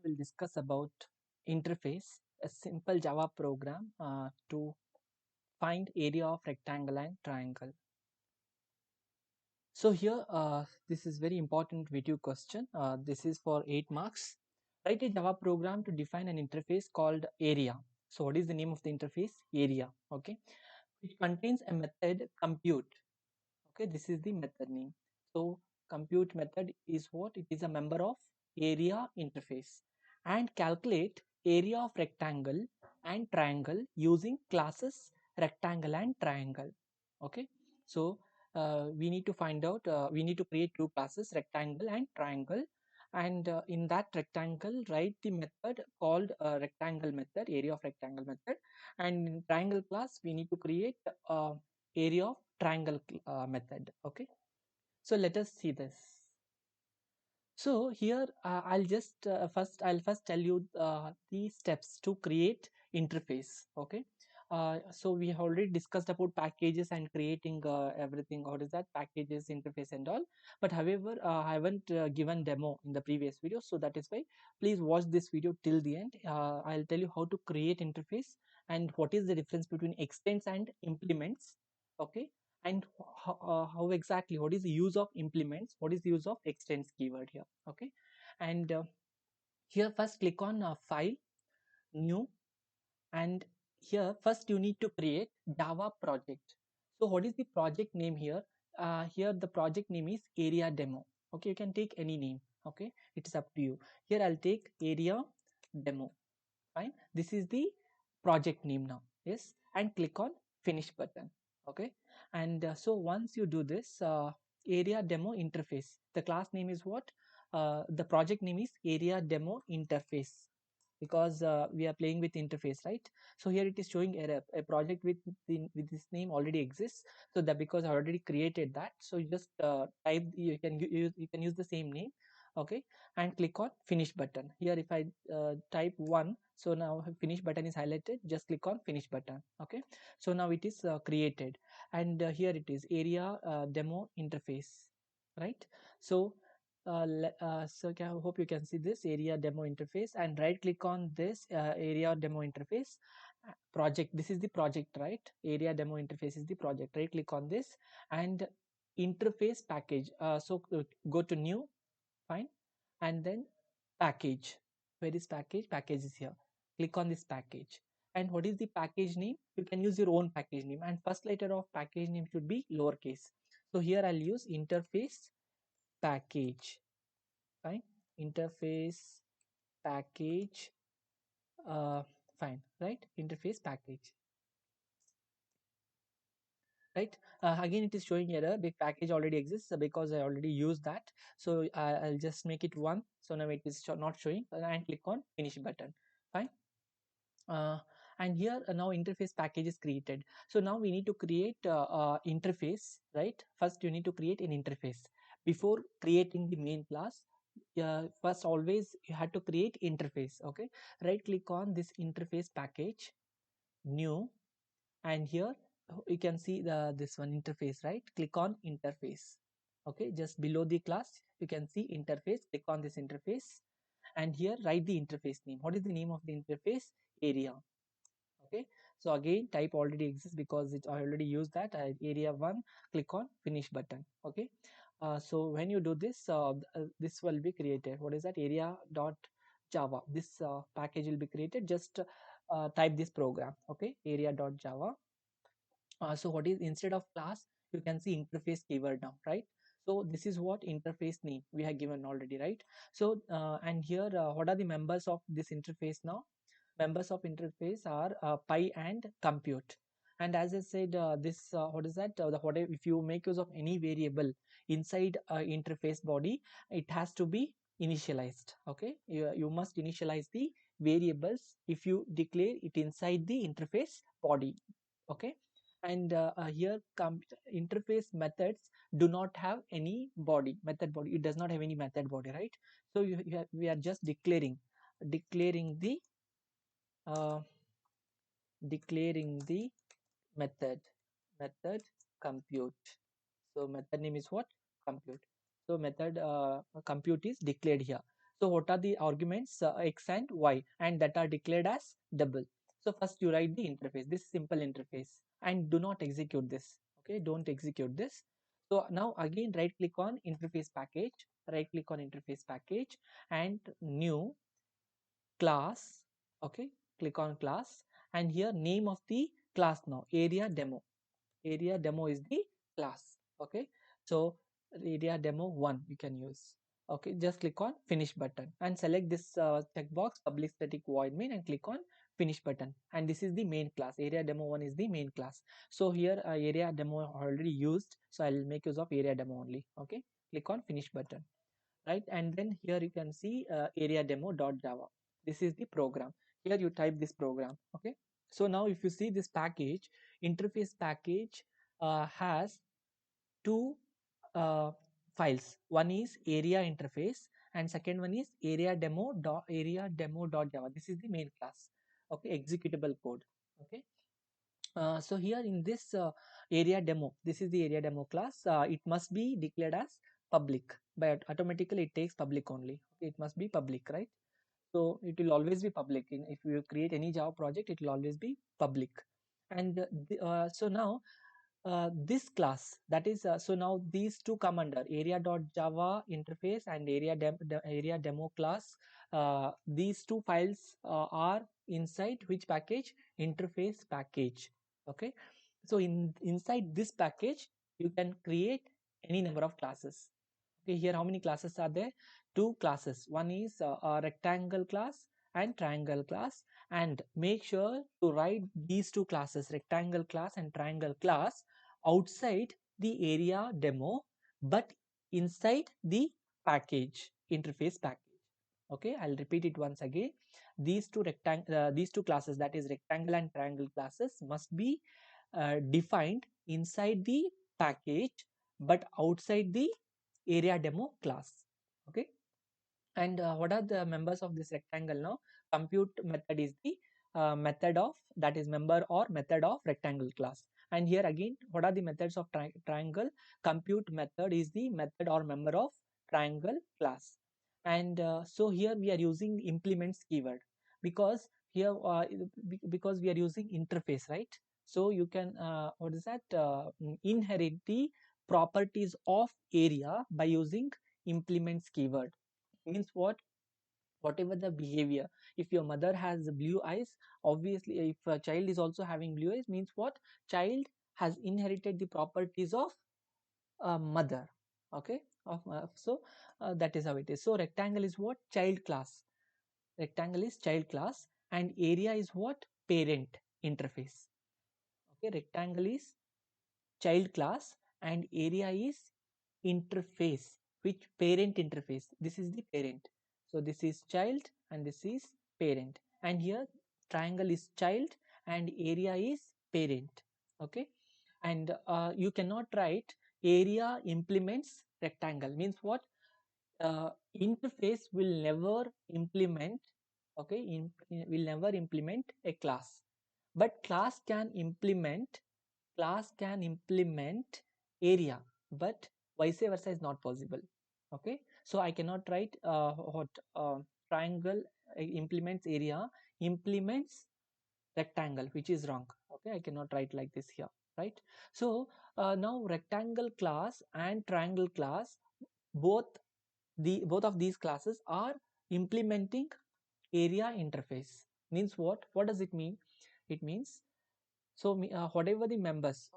will discuss about interface, a simple Java program to find area of rectangle and triangle. So here, this is very important video question. This is for 8 marks. Write a Java program to define an interface called area. So what is the name of the interface? Area. Okay, which contains a method compute. Okay, this is the method name. So compute method is what? It is a member of area interface, and calculate area of rectangle and triangle using classes rectangle and triangle. Okay, so we need to find out, we need to create two classes, rectangle and triangle, and in that rectangle write the method called rectangle method, area of rectangle method, and in triangle class we need to create area of triangle method. Okay, so let us see this. So here I'll first tell you the steps to create interface. Okay, so we have already discussed about packages and creating everything. What is that? Packages, interface, and all. But however, I haven't given demo in the previous video, so that is why please watch this video till the end. I'll tell you how to create interface and what is the difference between extents and implements. Okay, and how exactly, what is the use of implements, what is the use of extends keyword here. Okay, and here first click on file, new, and here first you need to create Java project. So what is the project name here? Here the project name is area demo. Okay, you can take any name. Okay, it is up to you. Here I'll take area demo. Fine, this is the project name now. Yes, and click on finish button. Okay, and so once you do this, area demo interface, the class name is what? The project name is area demo interface, because we are playing with interface, right? So here it is showing a project with this name already exists, so that because I already created that, so you just type, you can use the same name. Okay, and click on finish button. Here if I type 1, so now finish button is highlighted, just click on finish button. Okay, so now it is created, and here it is area demo interface, right? So I hope you can see this area demo interface, and right click on this area demo interface project. This is the project, right? Area demo interface is the project. Right click on this and interface package. Go to new, fine, and then package. Where is package? Package is here. Click on this package, and what is the package name? You can use your own package name, and first letter of package name should be lowercase. So here I'll use interface package. Fine, interface package. Fine, right? Interface package, right? Again it is showing error, big package already exists because I already used that. So I'll just make it 1. So now it is not showing, and click on finish button. Fine. And here now interface package is created. So now we need to create interface, right? First you need to create an interface before creating the main class. First always you had to create interface. Okay, right click on this interface package, new, and here you can see this one interface, right? Click on interface. Okay, just below the class you can see interface, click on this interface, and here write the interface name. What is the name of the interface? Area. Okay, so again type already exists because I already used that. Area 1, click on finish button. Okay, so when you do this, this will be created. What is that? Area dot java. This package will be created. Just type this program. Okay, area dot java. So what is, instead of class you can see interface keyword now, right? So this is what interface name we have given already, right? So and here what are the members of this interface now? Members of interface are pi and compute. And as I said, this what is that? If you make use of any variable inside interface body, it has to be initialized. Okay, you must initialize the variables if you declare it inside the interface body. Okay, and here interface methods do not have any body, method body. It does not have any method body, right? So we are just declaring the uh, declaring the method compute. So method name is what? Compute. So method compute is declared here. So what are the arguments x and y, and that are declared as double. So first you write the interface, this simple interface, and do not execute this. Okay, don't execute this. So now again right click on interface package, right click on interface package and new class. Okay, click on class, and here name of the class now area demo. Area demo is the class. Okay, so area demo 1 you can use. Okay, just click on finish button and select this checkbox public static void main and click on finish button, and this is the main class. Area demo 1 is the main class. So here area demo already used, so I'll make use of area demo only. Okay, click on finish button, right? And then here you can see area demo.java. This is the program. Here you type this program. Okay, so now if you see this package, interface package has two uh, files. One is area interface and second one is area demo.java. This is the main class. Okay, executable code. Okay, so here in this area demo, this is the area demo class. It must be declared as public, but automatically it takes public only. Okay, it must be public, right? So it will always be public. If you create any Java project, it will always be public. And so now this class, that is so now these two come under area.java interface and area demo class. These two files are inside which package? Interface package. Okay, so inside this package you can create any number of classes. Okay, here how many classes are there? Two classes. One is a rectangle class and triangle class, and make sure to write these two classes, rectangle class and triangle class, outside the area demo but inside the package, interface package. Okay, I'll repeat it once again. These two classes, that is rectangle and triangle classes, must be defined inside the package but outside the area demo class. Okay, and what are the members of this rectangle now? Compute method is the method of, that is member or method of rectangle class. And here again, what are the methods of triangle? Compute method is the method or member of triangle class. And so here we are using implements keyword because here because we are using interface, right? So you can what is that inherit the properties of area by using implements keyword. Means what? Whatever the behavior, if your mother has blue eyes, obviously if a child is also having blue eyes, means what? Child has inherited the properties of mother. Okay, that is how it is. So rectangle is what? Child class. Rectangle is child class, and area is what? Parent interface. Okay, rectangle is child class and area is interface, which parent interface. This is the parent. So this is child and this is parent, and here triangle is child and area is parent. Okay, and you cannot write area implements rectangle. Means what? Interface will never implement, okay, will never implement a class, but class can implement area, but vice versa is not possible. Okay, so I cannot write what triangle implements area implements rectangle, which is wrong. Okay, I cannot write like this here, right? So now rectangle class and triangle class, both both of these classes are implementing area interface. Means what does it mean? It means, so whatever the members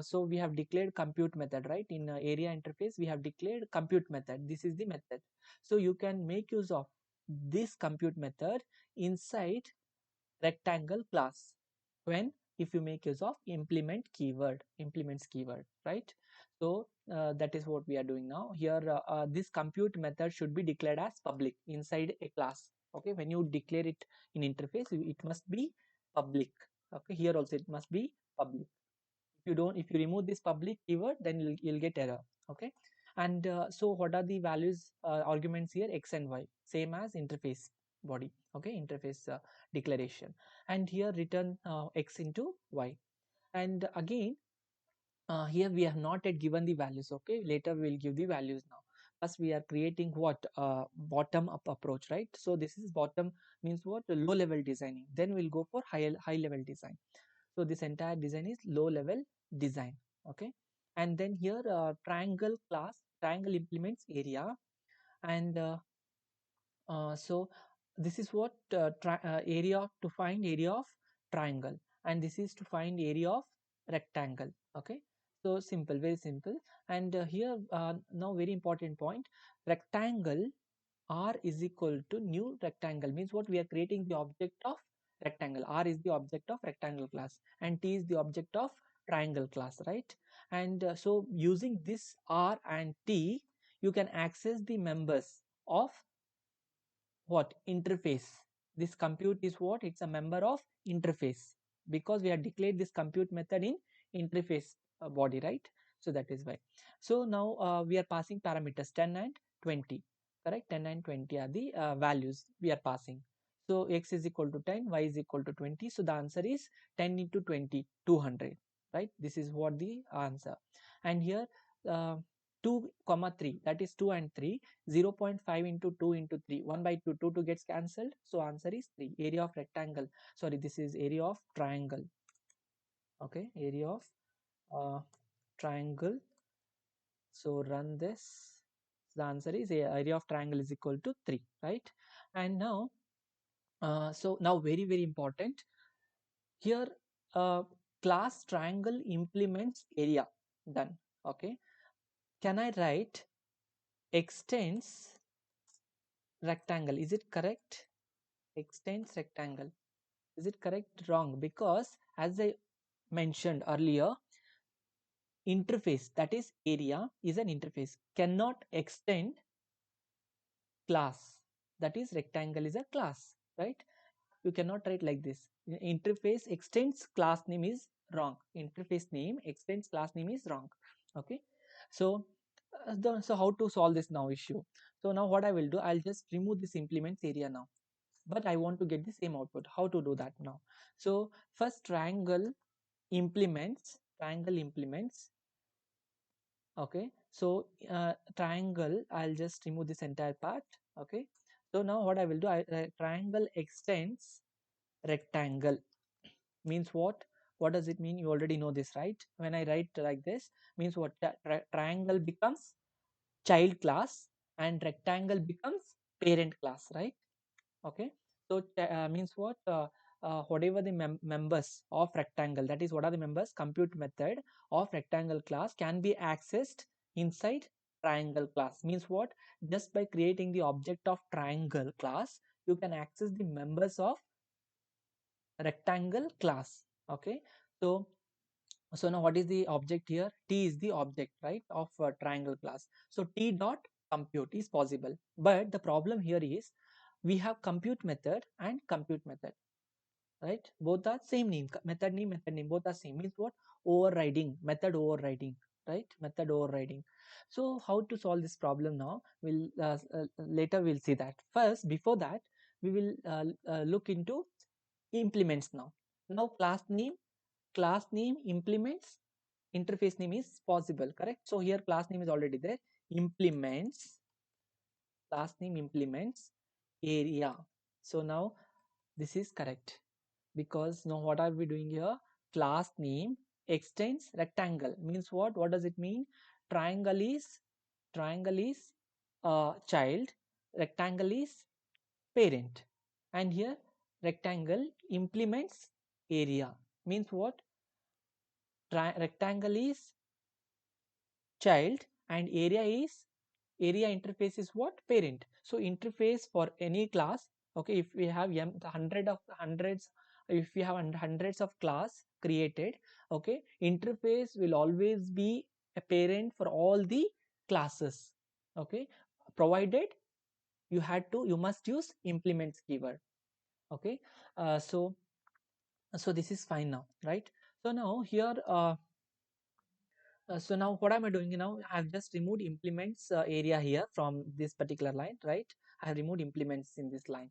so we have declared compute method, right? In area interface we have declared compute method. This is the method. So you can make use of this compute method inside rectangle class when, if you make use of implements keyword, right? So that is what we are doing now. Here this compute method should be declared as public inside a class. Okay, when you declare it in interface, it must be public. Okay, here also it must be public. If you remove this public keyword, then you'll get error. Okay, and so what are the values arguments here? X and y, same as interface body. Okay, interface declaration, and here return x into y. And again here we have not yet given the values. Okay, later we will give the values now. first we are creating what bottom up approach, right? So this is bottom, means what, low level designing, then we'll go for high level design. So this entire design is low level design. Okay, and then here triangle class, triangle implements area, and so this is what area, to find area of triangle, and this is to find area of rectangle. Okay, so simple, very simple. And here now very important point, rectangle R is equal to new rectangle, means what, we are creating the object of rectangle. R is the object of rectangle class and T is the object of triangle class, right? And so using this R and T, you can access the members of what, interface. This compute is what, it's a member of interface, because we have declared this compute method in interface body, right? So that is why. So now we are passing parameters 10 and 20, correct? 10 and 20 are the values we are passing. So x is equal to 10, y is equal to 20, so the answer is 10 into 20, 200, right? This is what the answer. And here uh, 2 comma 3, that is 2 and 3, 0.5 into 2 into 3, 1 by 2, 2 gets cancelled, so answer is 3. Area of rectangle, sorry, this is area of triangle. Okay, area of uh, triangle. So run this, the answer is area of triangle is equal to 3, right? And now so now very important here, class triangle implements area, done. Okay, can I write extends rectangle, is it correct? Extends rectangle, is it correct? Wrong, because as I mentioned earlier, interface, that is area, is an interface, cannot extend class, that is rectangle is a class, right? You cannot write like this. Interface extends class name is wrong, interface name extends class name is wrong. Okay, so so how to solve this now issue? So now what I will do, I'll just remove this implements area now, but I want to get the same output. How to do that now? So first triangle implements. Okay, so triangle, I'll just remove this entire part. Okay, so now what I will do, triangle extends rectangle, means what does it mean? You already know this, right? When I write like this, means what, triangle becomes child class and rectangle becomes parent class, right? Okay, so means what, whatever the members of rectangle, that is what are the members, compute method of rectangle class can be accessed inside triangle class, means what, just by creating the object of triangle class, you can access the members of rectangle class. Okay, so so now what is the object here? T is the object, right, of triangle class. So T dot compute is possible, but the problem here is we have compute method and compute method, right? Both are same name, method name, both are same, means what, overriding, method overriding, right? Method overriding. So how to solve this problem now? We'll later we'll see that. First, before that, we will look into implements now. Now class name implements interface name is possible, correct? So here class name is already there, implements, class name implements area. So now this is correct, because now what are we doing here? Class name extends rectangle, means what does it mean? Triangle is child, rectangle is parent, and here rectangle implements area, means what, rectangle is child and area interface is what, parent. So interface for any class, okay, if we have the hundreds, if we have hundreds of class created, okay, interface will always be a parent for all the classes. Okay, provided you must use implements keyword. Okay, so this is fine now, right? So now here so now what am I doing now? I've just removed implements area here from this particular line, right? I have removed implements in this line.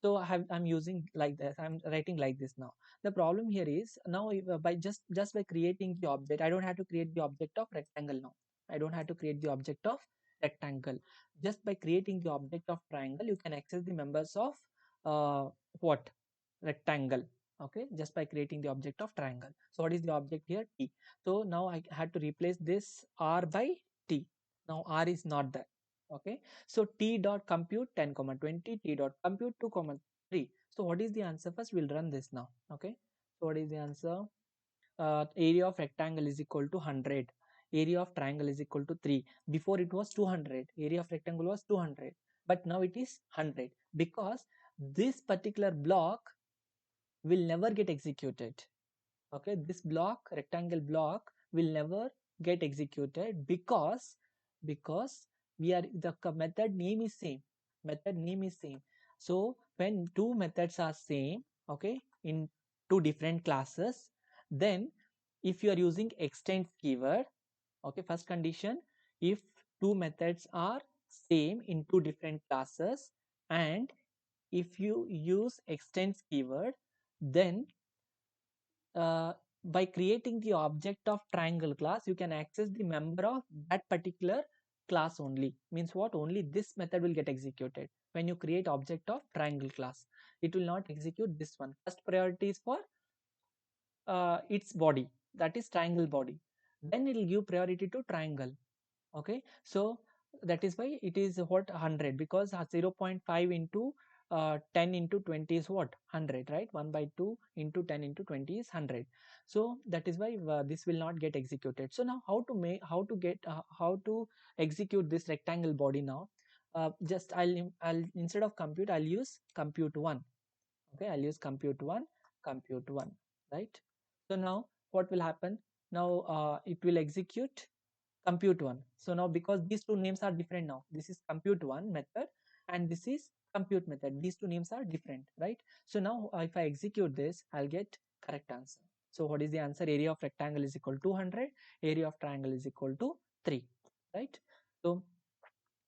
So I'm using like this, I'm writing like this now. The problem here is now by just by creating the object, I don't have to create the object of rectangle now. I don't have to create the object of rectangle. Just by creating the object of triangle, you can access the members of uh, what? Rectangle. Okay, just by creating the object of triangle. So what is the object here? T. So now I had to replace this R by T. Now R is not there. Okay, so T dot compute 10 comma 20, T dot compute 2 comma 3. So what is the answer? First we'll run this now. Okay, so what is the answer? Area of rectangle is equal to 100, area of triangle is equal to 3. Before it was 200, area of rectangle was 200, but now it is 100 because this particular block will never get executed. Okay, this block, rectangle block, will never get executed because we are the method name is same, method name is same. So when two methods are same, okay, in two different classes, then if you are using extends keyword, okay, first condition, if two methods are same in two different classes, and if you use extends keyword, then uh, by creating the object of triangle class, you can access the member of that particular class only. Means what? Only this method will get executed when you create object of triangle class. It will not execute this one. First priority is for its body, that is triangle body. Then it will give priority to triangle. Okay, so that is why it is what? 100, because 0.5 into 10 into 20 is what? 100, right? 1 by 2 into 10 into 20 is 100. So that is why this will not get executed. So now how to execute this rectangle body now? Just I'll instead of compute, I'll use compute 1. Okay, I'll use compute 1, right? So now what will happen? Now it will execute compute 1. So now because these two names are different, now this is compute 1 method and this is compute method, these two names are different, right? So now if I execute this, I'll get correct answer. So what is the answer? Area of rectangle is equal to 200, area of triangle is equal to 3, right? So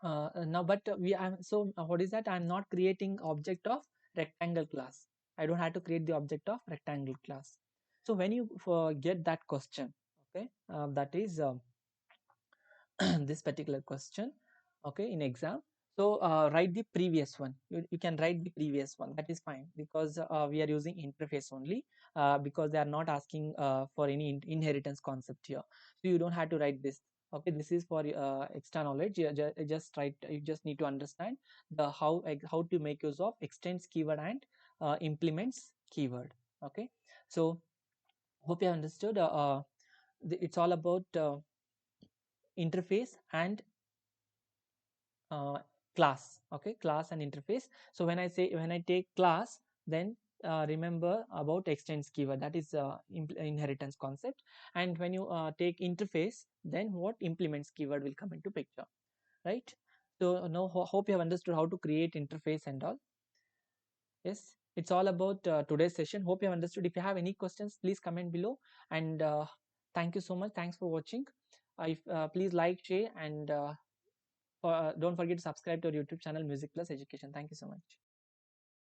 now but we am so what is that? I'm not creating object of rectangle class. I don't have to create the object of rectangle class. So when you get that question, okay, that is this particular question, okay, in exam. So write the previous one. You can write the previous one, that is fine, because we are using interface only, because they are not asking for any inheritance concept here, so you don't have to write this. Okay, this is for extra knowledge. You just need to understand the how to make use of extends keyword and implements keyword. Okay, so hope you understood. It's all about interface and uh, class. Okay, class and interface. So when I take class, then remember about extends keyword, that is inheritance concept. And when you take interface, then what? Implements keyword will come into picture, right? So now hope you have understood how to create interface and all. Yes, it's all about today's session. Hope you have understood. If you have any questions, please comment below. And thank you so much. Thanks for watching. If please like, share, and don't forget to subscribe to our YouTube channel, Music Plus Education. Thank you so much.